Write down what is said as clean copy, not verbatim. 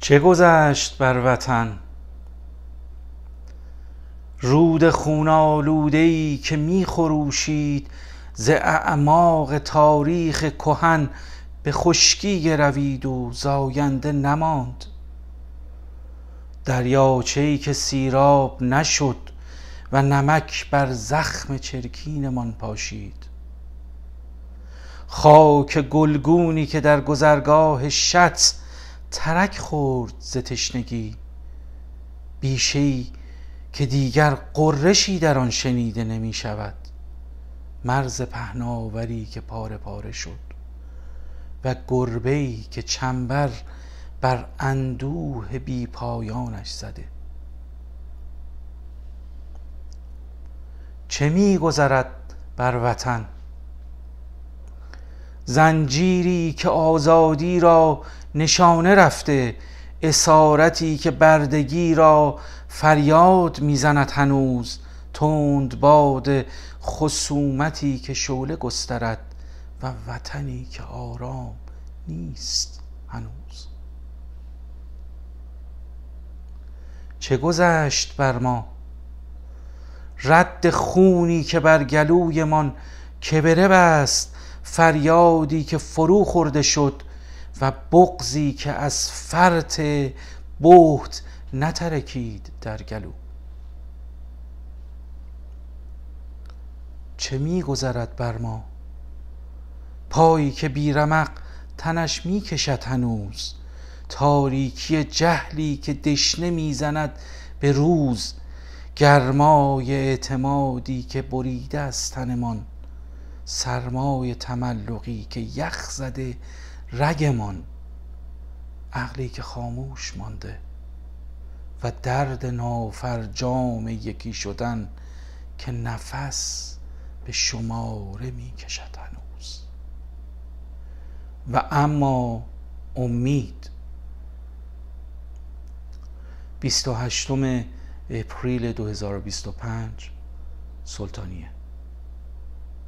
چه گذشت بر وطن؟ رود خون آلوده‌ای که می خروشید ز اعماق تاریخ کهن به خشکی گروید و زاینده نماند. دریاچه‌ای که سیراب نشد و نمک بر زخم چرکینمان پاشید. خاک گلگونی که در گذرگاه شط ترک خورد ز تشنگی، بیشه‌ای که دیگر غرشی در آن شنیده نمی شود. مرز پهناوری که پاره پاره شد و گربه‌ای که چنبر بر اندوه بی پایانش زده. چه می گذرد بر وطن؟ زنجیری که آزادی را نشانه رفته، اسارتی که بردگی را فریاد میزند هنوز، تند باد خصومتی که شعله گسترد و وطنی که آرام نیست هنوز. چه گذشت بر ما؟ رد خونی که بر گلویمان کبره بست، فریادی که فرو خورده شد و بغضی که از فرط بهت نترکید در گلو. چه می گذرد بر ما؟ پایی که بی رمق تنش می کشد هنوز، تاریکی جهلی که دشنه می زند به روز، گرمای اعتمادی که بریده از تنمان، سرمای تملقی که یخ زده رگمان، عقلی که خاموش مانده و درد نافرجام یکی شدن که نفس به شماره می کشد هنوز. و اما امید. 28 اپریل 2025 سلطانیه.